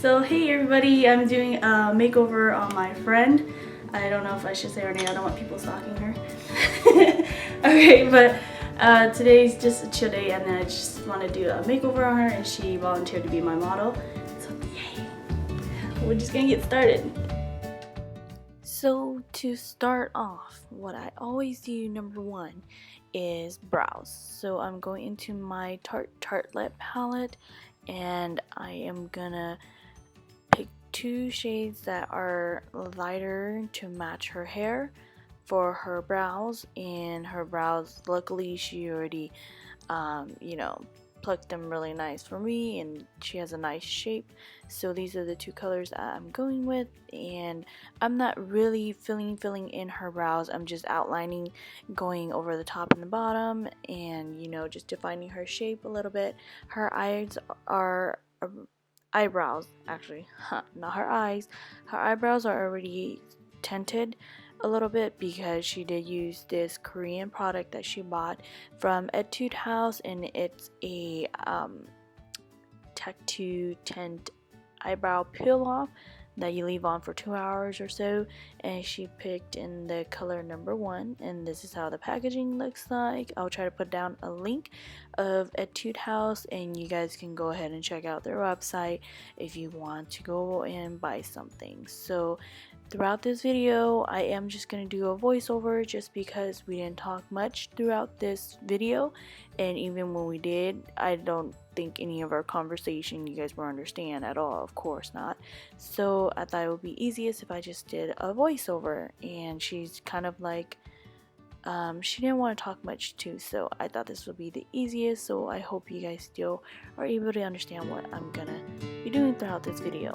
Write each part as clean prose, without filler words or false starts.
So hey everybody, I'm doing a makeover on my friend. I don't know if I should say her name, I don't want people stalking her. Okay, but today's just a chill day and I just want to do a makeover on her and she volunteered to be my model. So yay! We're just gonna get started. So to start off, what I always do, number one, is brows. So I'm going into my Tarte Lip palette and I am gonna pick two shades that are lighter to match her hair for her brows. And her brows, luckily she already plucked them really nice for me and she has a nice shape. So these are the two colors that I'm going with, and I'm not really filling in her brows. I'm just outlining, going over the top and the bottom, and just defining her shape a little bit. Her eyes are eyebrows, actually, not her eyes. Her eyebrows are already tinted a little bit because she did use this Korean product that she bought from Etude House, and it's a tattoo tint eyebrow peel off that you leave on for 2 hours or so, and she picked in the color number 1, and this is how the packaging looks like. I'll try to put down a link of Etude House and you guys can go ahead and check out their website if you want to go and buy something. So throughout this video I am just going to do a voiceover just because we didn't talk much throughout this video, and even when we did, I don't think any of our conversation you guys will understand at all, of course not. So I thought it would be easiest if I just did a voiceover, and she's kind of like she didn't want to talk much too, so I thought this would be the easiest. So I hope you guys still are able to understand what I'm gonna be doing throughout this video.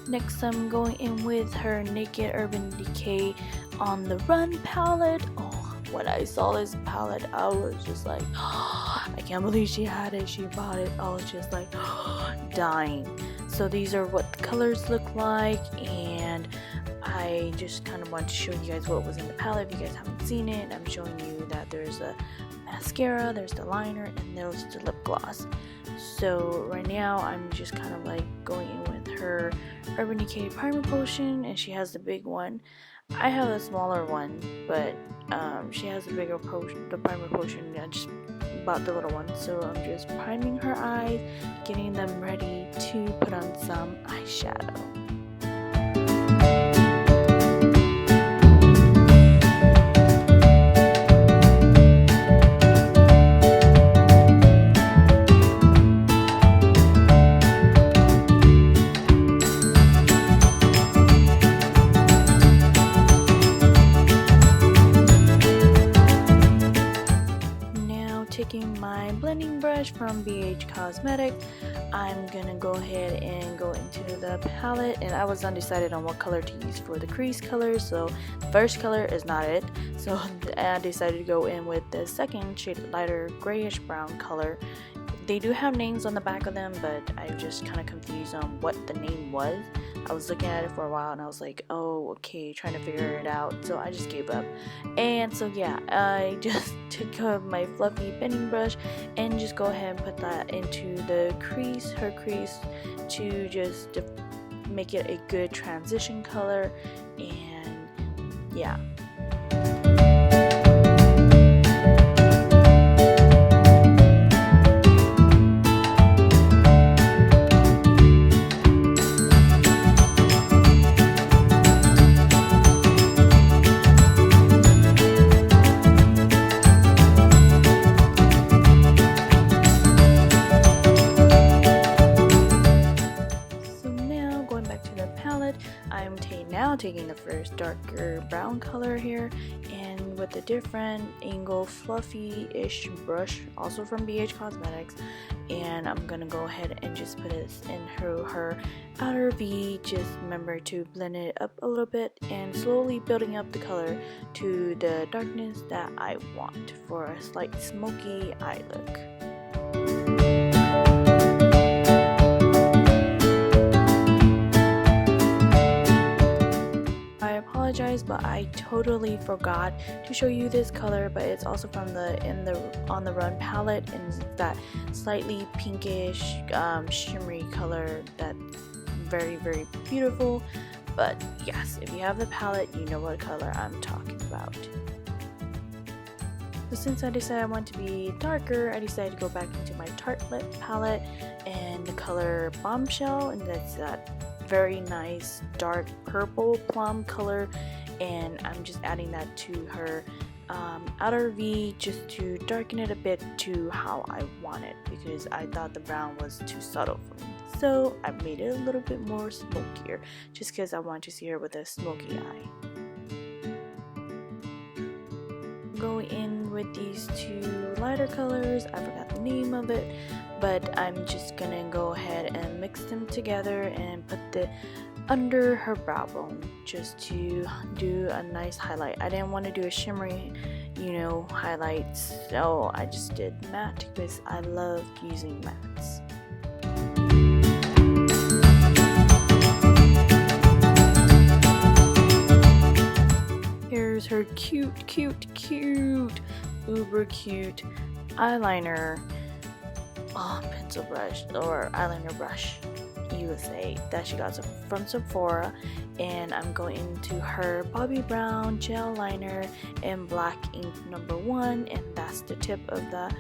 Next, I'm going in with her Naked Urban Decay On The Run palette. Oh, when I saw this palette, I was just like, oh, I can't believe she had it, she bought it. I was just like, oh, dying. So these are what the colors look like, and I just kind of want to show you guys what was in the palette. If you guys haven't seen it, I'm showing you that there's a mascara, there's the liner, and there's the lip gloss. So right now I'm just kind of like going in with her Urban Decay Primer Potion, and she has the big one. I have a smaller one, but she has the bigger potion, the Primer Potion. I just bought the little one. So I'm just priming her eyes, getting them ready to put on some eyeshadow. Taking my blending brush from BH Cosmetics, I'm gonna go ahead and go into the palette, and I was undecided on what color to use for the crease color, so the first color is not it, so I decided to go in with the second shade, lighter grayish brown color. They do have names on the back of them, but I just kind of confused on what the name was. I was looking at it for a while and I was like, oh, okay, trying to figure it out, so I just gave up. And so yeah, I just took my fluffy bending brush and just go ahead and put that into the crease, her crease, to just make it a good transition color. And yeah. taking the first darker brown color here, and with a different angle fluffy-ish brush, also from BH Cosmetics, and I'm gonna go ahead and just put it in her outer V. Just remember to blend it up a little bit and slowly building up the color to the darkness that I want for a slight smoky eye look. I apologize, but I totally forgot to show you this color, but it's also from the On the Run palette, and it's that slightly pinkish shimmery color that's very beautiful. But yes, if you have the palette, you know what color I'm talking about. So since I decided I want to be darker, I decided to go back into my Tarte Lip palette and the color Bombshell, and that's that very nice dark purple plum color, and I'm just adding that to her outer V just to darken it a bit to how I want it, because I thought the brown was too subtle for me. So I made it a little bit more smokier just because I want to see her with a smoky eye. Go in with these two lighter colors. I forgot the name of it, but I'm just gonna go ahead and mix them together and put the under her brow bone just to do a nice highlight. I didn't want to do a shimmery, highlights, so I just did matte because I love using mattes. Here's her cute, uber cute eyeliner pencil brush or eyeliner brush, you would say, that she got from Sephora, and I'm going into her Bobbi Brown gel liner in black ink #1, and that's the tip of the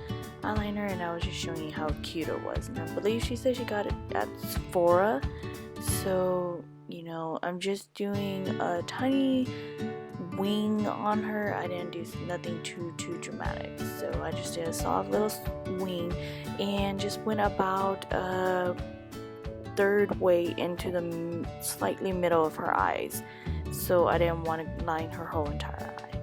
eyeliner, and I was just showing you how cute it was. And I believe she said she got it at Sephora, so I'm just doing a tiny wing on her. I didn't do nothing too dramatic, so I just did a soft little wing and just went about a third way into the slightly middle of her eyes, so I didn't want to line her whole entire eye.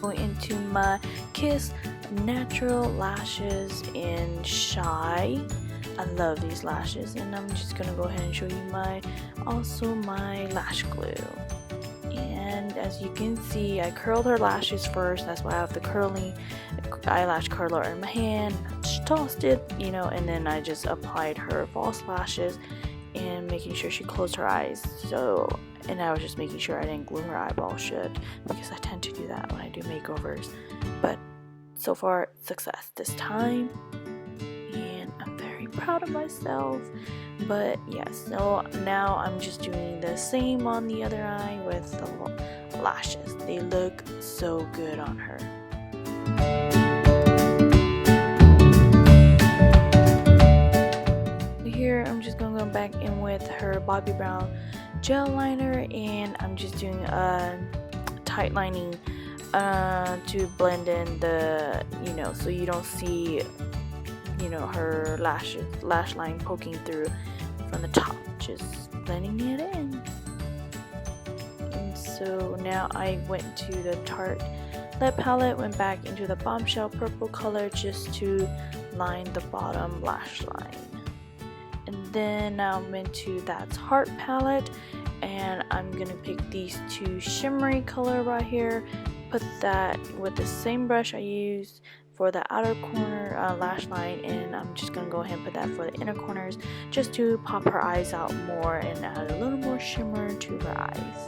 Going into my Kiss Natural Lashes in Shy. I love these lashes, and I'm just gonna go ahead and show you my lash glue. And as you can see, I curled her lashes first. That's why I have the curling eyelash curler in my hand. I just tossed it, and then I just applied her false lashes and making sure she closed her eyes. And I was just making sure I didn't glue her eyeball shut, because I tend to do that when I do makeovers. But so far, success this time, and I'm very proud of myself. But yes, so now I'm just doing the same on the other eye with the lashes. They look so good on her. Here I'm just gonna go back in with her Bobbi Brown gel liner, and I'm just doing a tight lining to blend in the, so you don't see, her lash line poking through from the top, just blending it in. And so now I went to the Tarte Lip palette, went back into the Bombshell purple color just to line the bottom lash line. And then now I'm into That's Heart palette, and I'm gonna pick these two shimmery color right here, put that with the same brush I used for the outer corner lash line, and I'm just gonna go ahead and put that for the inner corners just to pop her eyes out more and add a little more shimmer to her eyes.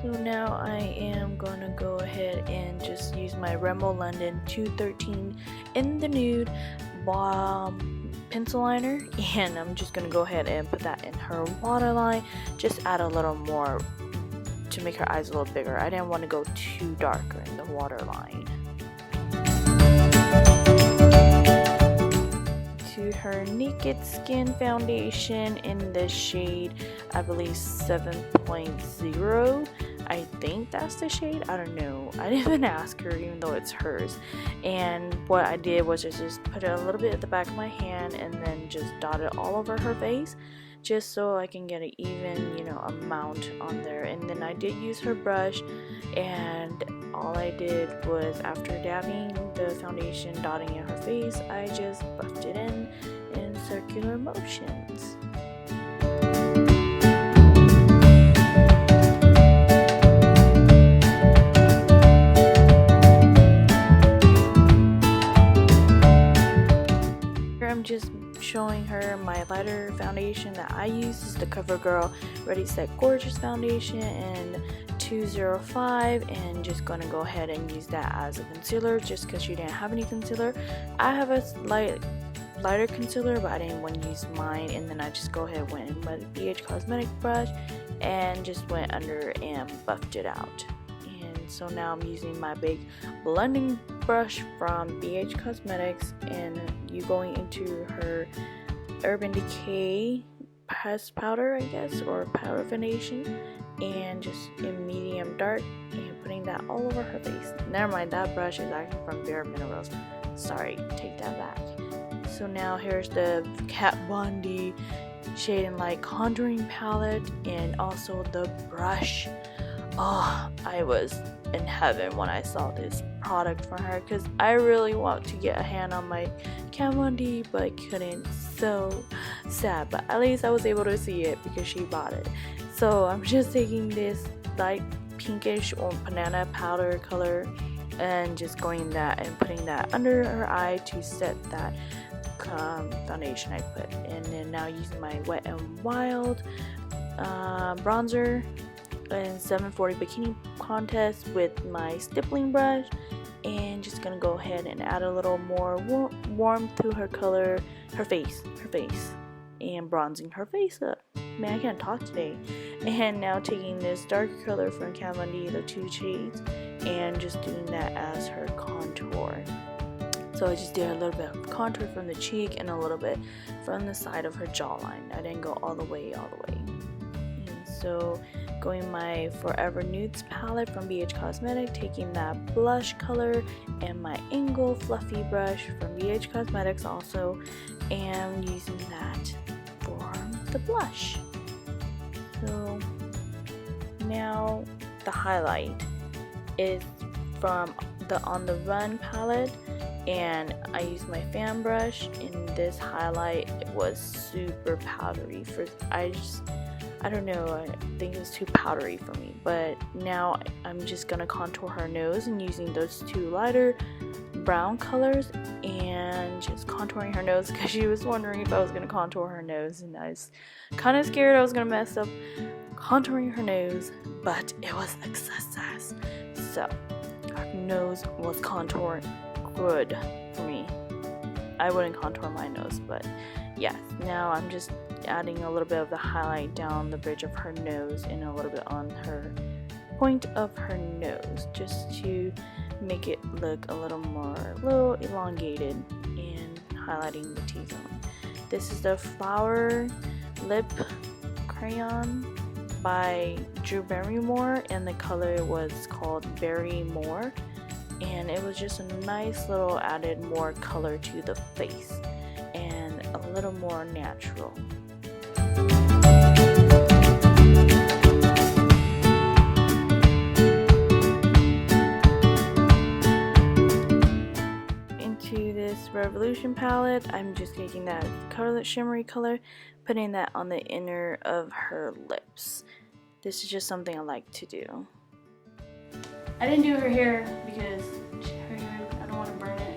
So now I am gonna go ahead and just use my Rimmel London 213 in the nude pencil liner, and I'm just gonna go ahead and put that in her waterline, just add a little more to make her eyes a little bigger. I didn't want to go too darker in the waterline. To her Naked Skin foundation in the shade, I believe 7.0. I think that's the shade. I don't know. I didn't even ask her, even though it's hers. And what I did was just put it a little bit at the back of my hand and then just dot it all over her face, just so I can get an even, amount on there. And then I did use her brush, and all I did was, after dabbing the foundation, dotting in her face, I just buffed it in circular motions. I'm just showing her my lighter foundation that I use. This is the CoverGirl Ready Set Gorgeous foundation in 205, and just gonna go ahead and use that as a concealer just because she didn't have any concealer. I have a lighter concealer, but I didn't want to use mine, and then I just go ahead and went in my BH Cosmetic brush and just went under and buffed it out. So now I'm using my big blending brush from BH Cosmetics, and you going into her Urban Decay pressed powder, I guess, or powder foundation, and just in medium dark, and putting that all over her face. Never mind, that brush is actually from Bare Minerals. Sorry, take that back. So now here's the Kat Von D Shade and Light contouring palette, and also the brush. Oh, I was in heaven when I saw this product from her, because I really want to get a hand on my Kat Von D, but I couldn't. So sad, but at least I was able to see it because she bought it. So I'm just taking this light pinkish or banana powder color and just going that and putting that under her eye to set that foundation I put. And then now using my Wet n Wild bronzer and 740 Bikini Contest with my stippling brush, and just gonna go ahead and add a little more warmth to her color, her face, and bronzing her face up. Man, I can't talk today. And now taking this darker color from Kat Von D, the 2 shades, and just doing that as her contour. So I just did a little bit of contour from the cheek and a little bit from the side of her jawline. I didn't go all the way. And so going my Forever Nudes palette from BH Cosmetics, taking that blush color and my Angle Fluffy brush from BH Cosmetics also, and using that for the blush. So now the highlight is from the On The Run palette, and I used my fan brush, and this highlight was super powdery. I don't know, I think it was too powdery for me, but now I'm just gonna contour her nose and using those 2 lighter brown colors and just contouring her nose, because she was wondering if I was gonna contour her nose, and I was kind of scared I was gonna mess up contouring her nose, but it was a success. So her nose was contoured good for me. I wouldn't contour my nose, but yes, now I'm just adding a little bit of the highlight down the bridge of her nose and a little bit on her point of her nose, just to make it look a little elongated, and highlighting the T-zone. This is the Flower Lip Crayon by Drew Barrymore, and the color was called Berry More, and it was just a nice little added more color to the face and a little more natural. Into this Revolution palette, I'm just taking that color, shimmery color, putting that on the inner of her lips. This is just something I like to do. I didn't do her hair because her hair, I don't want to burn it.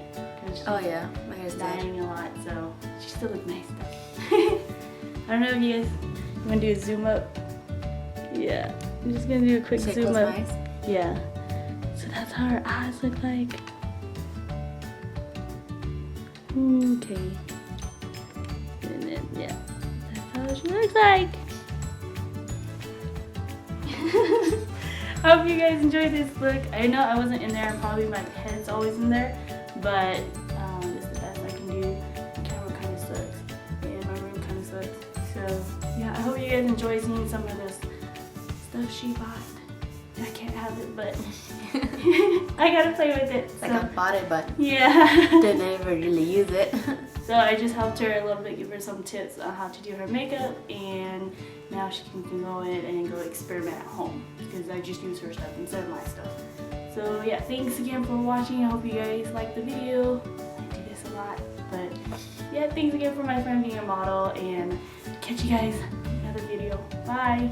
Oh yeah, my hair's dying a lot, so she still looks nice though. I don't know if you guys want to do a zoom up. Yeah, I'm just gonna do a quick zoom up. Nice. Yeah. So that's how her eyes look like. Okay. And then yeah, that's how she looks like. I hope you guys enjoyed this look. I know I wasn't in there, and probably my head's always in there, but it's the best I can do. The camera kind of sucks. guys enjoy seeing some of this stuff she bought. I can't have it, but I gotta play with it. Like I bought it, but yeah, didn't ever really use it. So I just helped her a little bit, give her some tips on how to do her makeup, and now she can go in and go experiment at home because I just use her stuff instead of my stuff. So yeah, thanks again for watching. I hope you guys liked the video. I do this a lot, but yeah, thanks again for my friend being a model, and catch you guys in another video. Bye!